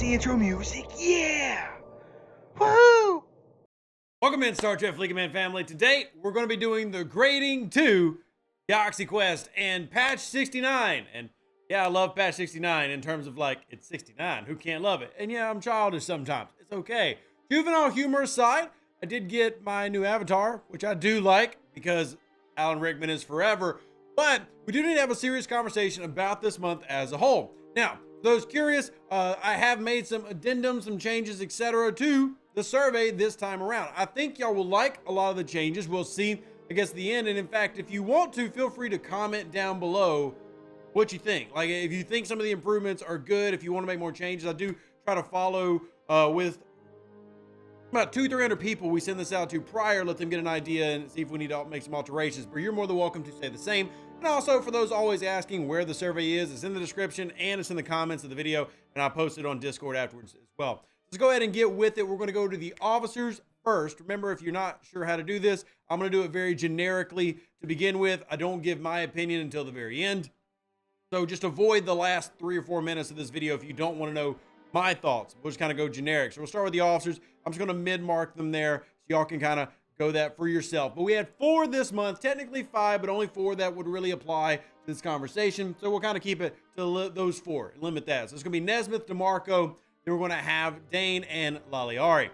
the intro music. Yeah! Woohoo! Welcome in, Star Trek Fleeking Man family. Today, we're going to be doing the grading to Galaxy Quest and patch 69. And yeah, I love patch 69 in terms of like, it's 69. Who can't love it? And yeah, I'm childish sometimes. It's okay. Juvenile humor aside, I did get my new avatar, which I do like because Alan Rickman is forever. But we do need to have a serious conversation about this month as a whole. Now, for those curious, I have made some addendums, some changes, etc. to the survey this time around. I think y'all will like a lot of the changes. We'll see, I guess, the end. And in fact, if you want to, feel free to comment down below what you think. Like, if you think some of the improvements are good, if you want to make more changes, I do try to follow with about 200-300 people we send this out to prior, let them get an idea and see if we need to make some alterations. But you're more than welcome to say the same. And also, for those always asking where the survey is, it's in the description and it's in the comments of the video, and I'll post it on Discord afterwards as well. Let's go ahead and get with it. We're going to go to the officers first. Remember, if you're not sure how to do this, I'm going to do it very generically to begin with. I don't give my opinion until the very end. So just avoid the last 3 or 4 minutes of this video if you don't want to know my thoughts. We'll just kind of go generic. So we'll start with the officers. I'm just going to mid-mark them there so y'all can kind of go that for yourself. But we had 4 this month, technically 5, but only 4 that would really apply to this conversation. So we'll kind of keep it to those 4, limit that. So it's going to be Nesmith, DeMarco, then we're going to have Dane and Laliari.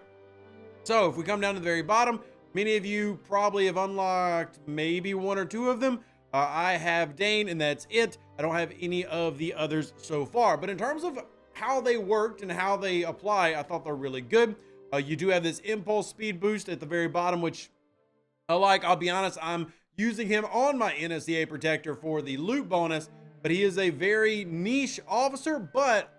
So if we come down to the very bottom, many of you probably have unlocked maybe 1 or 2 of them. I have Dane, and that's it. I don't have any of the others so far. But in terms of how they worked and how they apply, I thought they're really good. You do have this impulse speed boost at the very bottom, which I like. I'll be honest, I'm using him on my NSCA protector for the loot bonus, but he is a very niche officer, but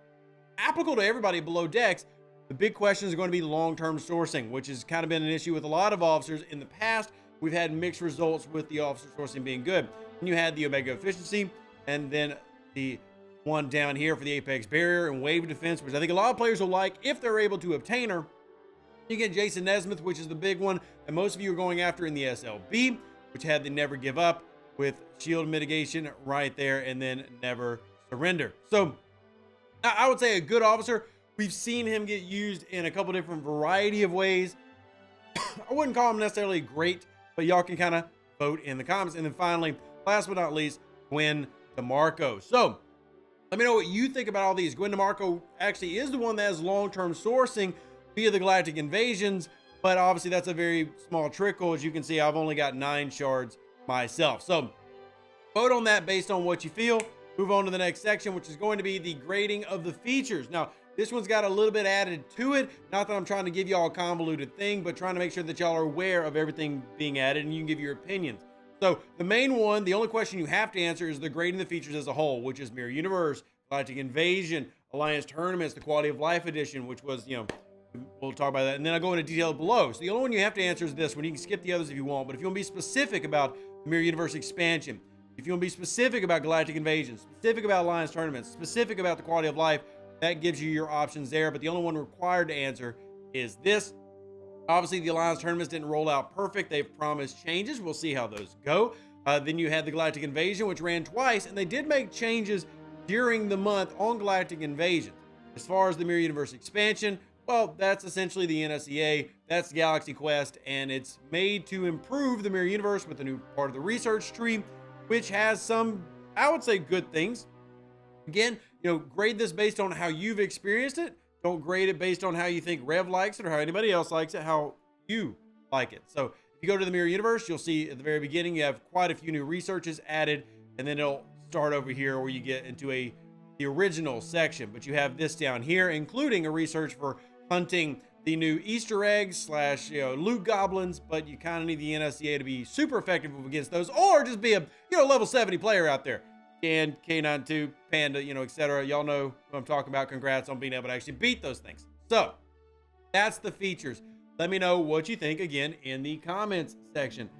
applicable to everybody below decks. The big question is going to be long-term sourcing, which has kind of been an issue with a lot of officers in the past. We've had mixed results with the officer sourcing being good. And you had the Omega efficiency, and then the one down here for the Apex barrier and wave defense, which I think a lot of players will like if they're able to obtain her. You get Jason Nesmith, which is the big one that most of you are going after in the SLB, which had the never give up with shield mitigation right there, and then never surrender. So I would say a good officer. We've seen him get used in a couple different variety of ways. I wouldn't call him necessarily great, but y'all can kind of vote in the comments. And then finally, last but not least, Gwen DeMarco. So let me know what you think about all these. Gwen DeMarco actually is the one that has long-term sourcing via the Galactic Invasions, but obviously that's a very small trickle. As you can see, I've only got 9 shards myself. So vote on that based on what you feel. Move on to the next section, which is going to be the grading of the features. Now, this one's got a little bit added to it. Not that I'm trying to give y'all a convoluted thing, but trying to make sure that y'all are aware of everything being added and you can give your opinions. So the main one, the only question you have to answer is the grading the features as a whole, which is Mirror Universe, Galactic Invasion, Alliance Tournaments, the Quality of Life Edition, which was, we'll talk about that. And then I'll go into detail below. So the only one you have to answer is this one. You can skip the others if you want, but if you want to be specific about the Mirror Universe expansion, if you want to be specific about Galactic Invasion, specific about Alliance Tournaments, specific about the Quality of Life, that gives you your options there. But the only one required to answer is this. Obviously, the Alliance Tournaments didn't roll out perfect. They've promised changes. We'll see how those go. Then you had the Galactic Invasion, which ran twice, and they did make changes during the month on Galactic Invasion. As far as the Mirror Universe expansion, well, that's essentially the NSCA. That's Galaxy Quest, and it's made to improve the Mirror Universe with a new part of the research tree, which has some, I would say, good things. Again, grade this based on how you've experienced it. Don't grade it based on how you think Rev likes it or how anybody else likes it, how you like it. So if you go to the Mirror Universe, you'll see at the very beginning, you have quite a few new researches added, and then it'll start over here where you get into the original section. But you have this down here, including a research for hunting the new Easter eggs / loot goblins, but you kind of need the NSCA to be super effective against those, or just be a level 70 player out there. And K92, Panda, etc. Y'all know what I'm talking about. Congrats on being able to actually beat those things. So that's the features. Let me know what you think again in the comments section.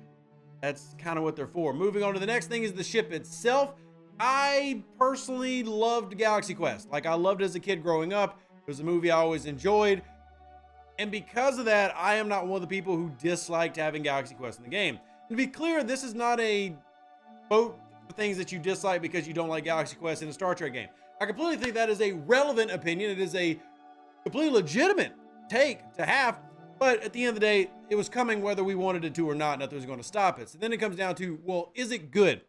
That's kind of what they're for. Moving on to the next thing is the ship itself. I personally loved Galaxy Quest. Like, I loved it as a kid growing up. It was a movie I always enjoyed. And because of that, I am not one of the people who disliked having Galaxy Quest in the game. And to be clear, this is not a vote for things that you dislike because you don't like Galaxy Quest in a Star Trek game. I completely think that is a relevant opinion. It is a completely legitimate take to have. But at the end of the day, it was coming whether we wanted it to or not. Nothing was going to stop it. So then it comes down to, well, is it good?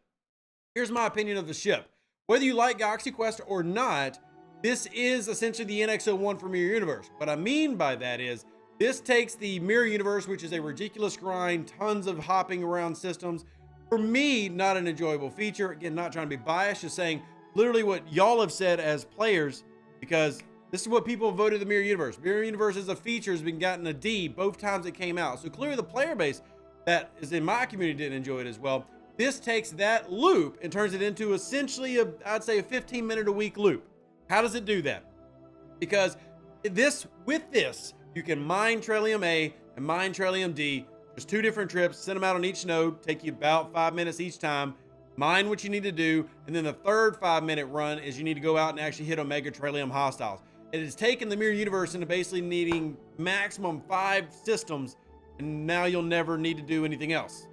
Here's my opinion of the ship. Whether you like Galaxy Quest or not, this is essentially the NX-01 for Mirror Universe. What I mean by that is, this takes the Mirror Universe, which is a ridiculous grind, tons of hopping around systems. For me, not an enjoyable feature. Again, not trying to be biased, just saying literally what y'all have said as players, because this is what people voted the Mirror Universe. Mirror Universe as a feature has been gotten a D both times it came out. So clearly the player base that is in my community didn't enjoy it as well. This takes that loop and turns it into essentially I'd say a 15-minute a week loop. How does it do that? Because with this, you can mine Trillium A and mine Trillium D. There's 2 different trips, send them out on each node, take you about 5 minutes each time, mine what you need to do, and then the third 5-minute run is you need to go out and actually hit Omega Trillium hostiles. It has taken the Mirror Universe into basically needing maximum 5 systems, and now you'll never need to do anything else,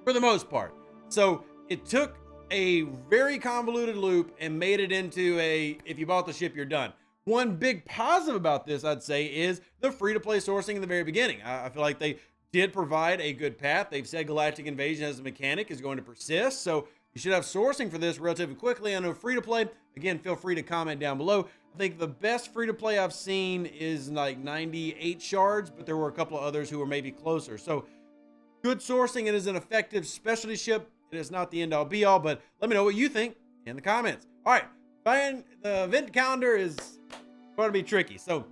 for the most part. So it took a very convoluted loop and made it into if you bought the ship, you're done. One big positive about this, I'd say, is the free-to-play sourcing in the very beginning. I feel like they did provide a good path. They've said Galactic Invasion as a mechanic is going to persist, so you should have sourcing for this relatively quickly. I know free-to-play, again, feel free to comment down below. I think the best free-to-play I've seen is like 98 shards, but there were a couple of others who were maybe closer. So good sourcing. It is an effective specialty ship. It is not the end-all be-all, but let me know what you think in the comments. All right, the event calendar is going to be tricky. So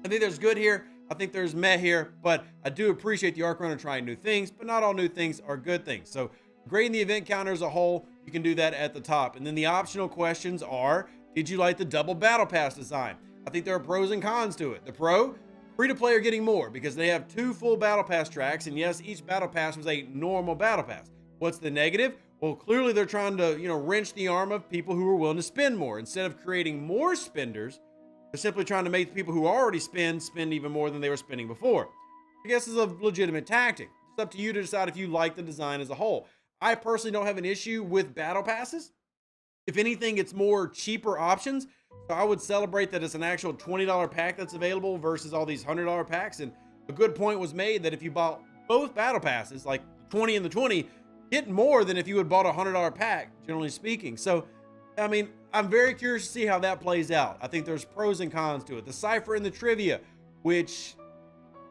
I think there's good here. I think there's meh here, but I do appreciate the Arc Runner trying new things, but not all new things are good things. So grading the event calendar as a whole, you can do that at the top. And then the optional questions are, did you like the double battle pass design? I think there are pros and cons to it. The pro, free-to-play are getting more because they have 2 full battle pass tracks, and yes, each battle pass was a normal battle pass. What's the negative? Well, clearly they're trying to, wrench the arm of people who are willing to spend more. Instead of creating more spenders, they're simply trying to make the people who already spend even more than they were spending before. I guess it's a legitimate tactic. It's up to you to decide if you like the design as a whole. I personally don't have an issue with battle passes. If anything, it's more cheaper options. So I would celebrate that it's an actual $20 pack that's available versus all these $100 packs. And a good point was made that if you bought both battle passes, like the 20 and the 20, get more than if you had bought a $100 pack, generally speaking. So, I mean, I'm very curious to see how that plays out. I think there's pros and cons to it. The cipher and the trivia, which,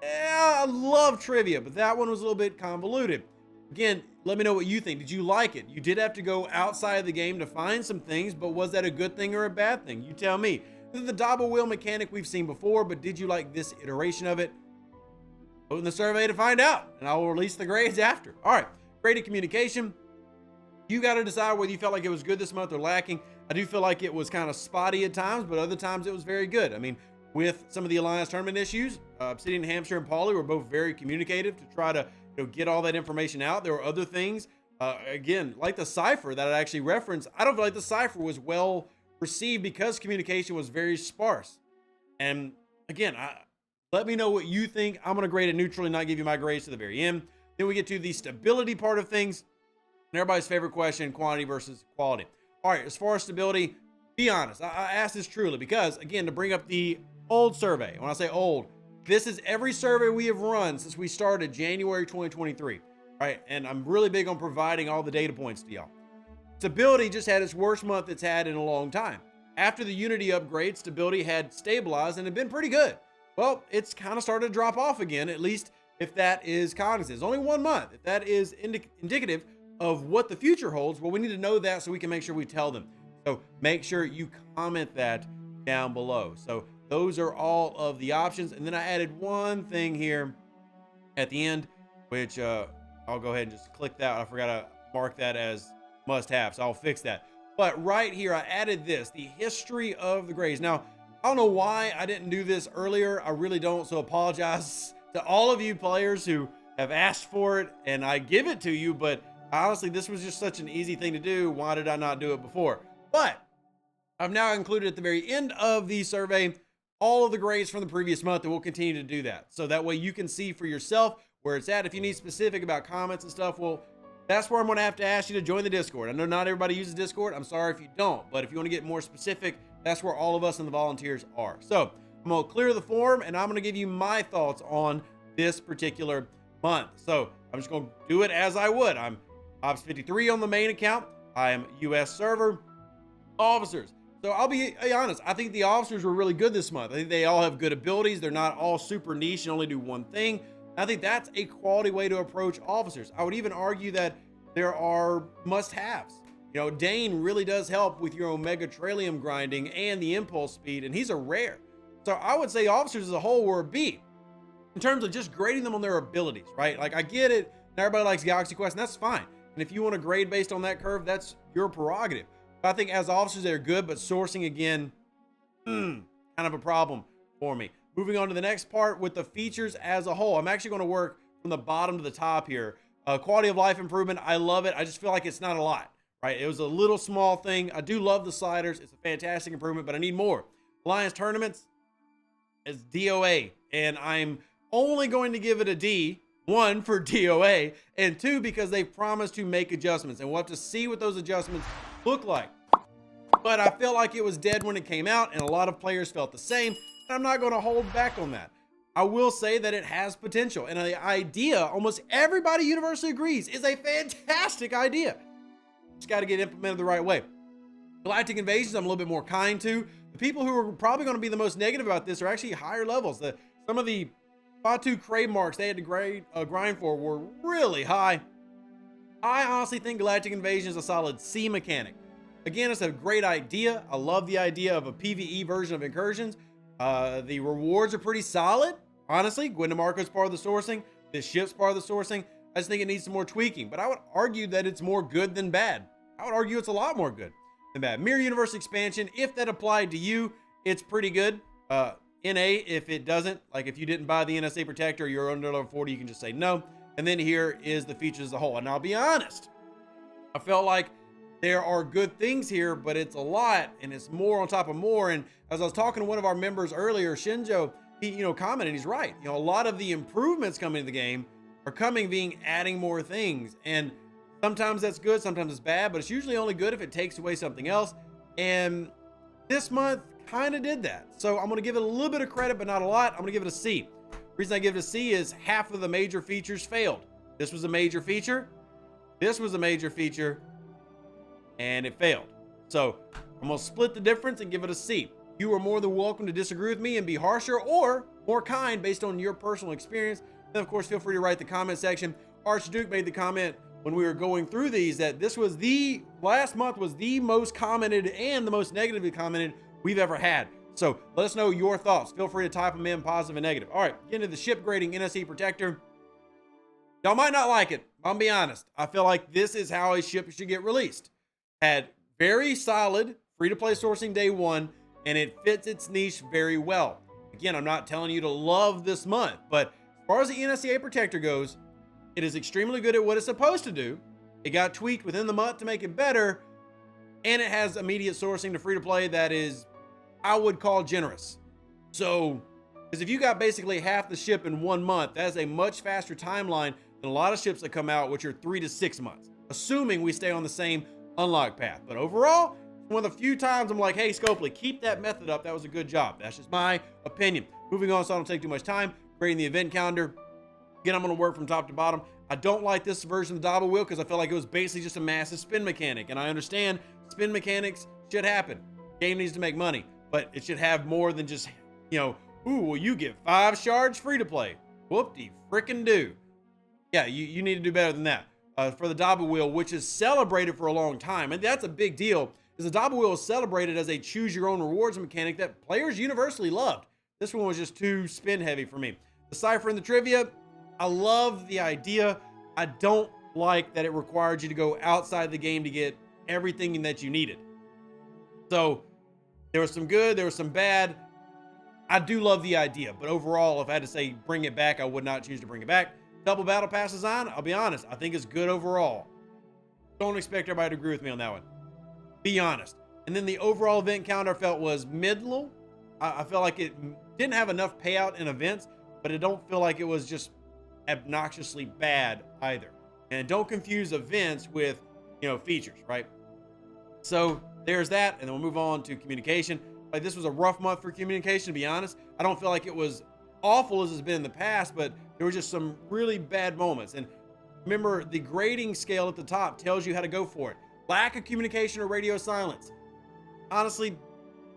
I love trivia, but that one was a little bit convoluted. Again, let me know what you think. Did you like it? You did have to go outside of the game to find some things, but was that a good thing or a bad thing? You tell me. This is the double wheel mechanic we've seen before, but did you like this iteration of it? Vote in the survey to find out, and I will release the grades after. All right, graded communication. You got to decide whether you felt like it was good this month or lacking. I do feel like it was kind of spotty at times, but other times it was very good. I mean, with some of the Alliance tournament issues, Obsidian, Hamster, and Pauly were both very communicative to try to get all that information out. There were other things, again, like the cipher that I actually referenced. I don't feel like the cipher was well received because communication was very sparse. And again, let me know what you think. I'm going to grade it neutrally, not give you my grades to the very end. Then we get to the stability part of things. And everybody's favorite question, quantity versus quality. All right, as far as stability, be honest. I asked this truly because, again, to bring up the old survey. When I say old, this is every survey we have run since we started January 2023. Right, and I'm really big on providing all the data points to y'all. Stability just had its worst month it's had in a long time. After the Unity upgrade, stability had stabilized and had been pretty good. Well, it's kind of started to drop off again, at least if that is cognizant. It's only 1 month. If that is indicative of what the future holds, well, we need to know that so we can make sure we tell them. So make sure you comment that down below. So those are all of the options. And then I added one thing here at the end, which I'll go ahead and just click that. I forgot to mark that as must have, so I'll fix that. But right here, I added this, the history of the grades. Now, I don't know why I didn't do this earlier. I really don't, so apologize to all of you players who have asked for it, and I give it to you, but honestly, this was just such an easy thing to do. Why did I not do it before? But I've now included at the very end of the survey all of the grades from the previous month, and we'll continue to do that. So that way you can see for yourself where it's at. If you need specific about comments and stuff, well, that's where I'm going to have to ask you to join the Discord. I know not everybody uses Discord. I'm sorry if you don't, but if you want to get more specific, that's where all of us and the volunteers are. So I'm going to clear the form, and I'm going to give you my thoughts on this particular month. So I'm just going to do it as I would. I'm Ops 53 on the main account. I am US server officers. So I'll be honest, I think the officers were really good this month. I think they all have good abilities. They're not all super niche and only do one thing. I think that's a quality way to approach officers. I would even argue that there are must-haves. You know, Dane really does help with your Omega Tralium grinding and the impulse speed, and he's a rare. So I would say officers as a whole were a B in terms of just grading them on their abilities, right? Like, I get it, and everybody likes Galaxy Quest, and that's fine. And if you want to grade based on that curve, that's your prerogative. But I think as officers, they're good, but sourcing, again, kind of a problem for me. Moving on to the next part with the features as a whole. I'm actually going to work from the bottom to the top here. Quality of life improvement, I love it. I just feel like it's not a lot, right? It was a little small thing. I do love the sliders. It's a fantastic improvement, but I need more. Alliance tournaments is DOA, and I'm only going to give it a D. One, for DOA, and two, because they promised to make adjustments, and we'll have to see what those adjustments look like. But I feel like it was dead when it came out, and a lot of players felt the same, and I'm not going to hold back on that. I will say that it has potential, and the idea, almost everybody universally agrees, is a fantastic idea. Just got to get implemented the right way. Galactic Invasions, I'm a little bit more kind to. The people who are probably going to be the most negative about this are actually higher levels. Some of the Fatu crave marks they had to grind for were really high. I honestly think Galactic Invasion is a solid C mechanic. Again, it's a great idea. I love the idea of a PvE version of incursions. The rewards are pretty solid. Honestly, Gwenda Marco's part of the sourcing. This ship's part of the sourcing. I just think it needs some more tweaking, but I would argue that it's more good than bad. I would argue it's a lot more good than bad. Mirror Universe expansion, if that applied to you, it's pretty good. NA, if it doesn't, like if you didn't buy the NSA Protector, you're under level 40, you can just say no. And then here is the features as a whole. And I'll be honest, I felt like there are good things here, but it's a lot, and it's more on top of more. And as I was talking to one of our members earlier, Shinjo, he, commented, he's right. A lot of the improvements coming to the game are being adding more things. And sometimes that's good, sometimes it's bad, but it's usually only good if it takes away something else. And this month kind of did that. So I'm going to give it a little bit of credit, but not a lot. I'm going to give it a C. The reason I give it a C is half of the major features failed. This was a major feature. This was a major feature. And it failed. So I'm going to split the difference and give it a C. You are more than welcome to disagree with me and be harsher or more kind based on your personal experience. Then, of course, feel free to write the comment section. Archduke made the comment when we were going through these that this was last month was the most commented and the most negatively commented we've ever had. So let us know your thoughts. Feel free to type them in, positive and negative. All right, get into the ship grading NSE Protector. Y'all might not like it. I'll be honest. I feel like this is how a ship should get released. Had very solid free-to-play sourcing day one, and it fits its niche very well. Again, I'm not telling you to love this month, but as far as the NSEA Protector goes, it is extremely good at what it's supposed to do. It got tweaked within the month to make it better, and it has immediate sourcing to free-to-play that is, I would call, generous. So, because if you got basically half the ship in 1 month, that is a much faster timeline than a lot of ships that come out, which are 3 to 6 months, assuming we stay on the same unlock path. But overall, one of the few times I'm like, hey, Scopely, keep that method up. That was a good job. That's just my opinion. Moving on so I don't take too much time. Grading the event calendar. Again, I'm going to work from top to bottom. I don't like this version of the double wheel because I felt like it was basically just a massive spin mechanic. And I understand spin mechanics should happen. Game needs to make money, but it should have more than just, ooh, well, you get 5 shards free to play. Whoop-de frickin' do. Yeah, you need to do better than that. For the double wheel, which is celebrated for a long time, and that's a big deal, is the double wheel is celebrated as a choose your own rewards mechanic that players universally loved. This one was just too spin heavy for me. The cipher and the trivia, I love the idea. I don't like that it required you to go outside the game to get everything that you needed. So there was some good, there was some bad. I do love the idea, but overall, if I had to say bring it back, I would not choose to bring it back. Double battle pass design, I'll be honest, I think it's good overall. Don't expect everybody to agree with me on that one. Be honest. And then the overall event calendar I felt was middle. I felt like it didn't have enough payout in events, but it don't feel like it was just obnoxiously bad either. And don't confuse events with, features, right? So there's that, and then we'll move on to communication. like this was a rough month for communication, to be honest. I don't feel like it was awful as it's been in the past, but there were just some really bad moments. And remember, the grading scale at the top tells you how to go for it. Lack of communication or radio silence. Honestly,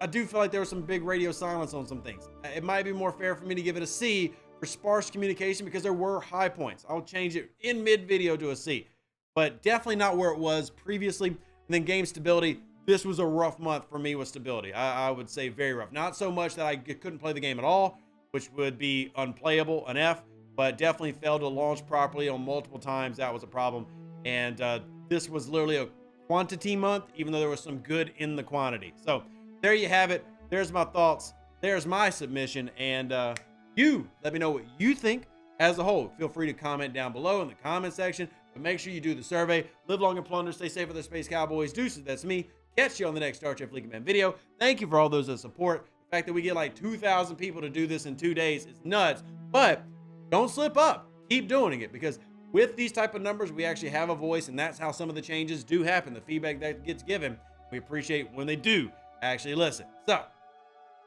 I do feel like there was some big radio silence on some things. It might be more fair for me to give it a C for sparse communication because there were high points. I'll change it in mid-video to a C, but definitely not where it was previously. And then game stability. This was a rough month for me with stability. I would say very rough. Not so much that I couldn't play the game at all, which would be unplayable, an F, but definitely failed to launch properly on multiple times. That was a problem. And this was literally a quantity month, even though there was some good in the quantity. So there you have it. There's my thoughts. There's my submission. And you let me know what you think as a whole. Feel free to comment down below in the comment section, but make sure you do the survey. Live long and plunder. Stay safe with the Space Cowboys. Deuces, that's me. Catch you on the next Star Trek League Man video. Thank you for all those that support. The fact that we get like 2,000 people to do this in 2 days is nuts, but don't slip up. Keep doing it, because with these type of numbers, we actually have a voice, and that's how some of the changes do happen. The feedback that gets given, we appreciate when they do actually listen. So,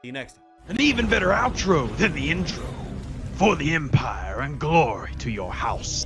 see you next time. An even better outro than the intro. For the Empire and glory to your house.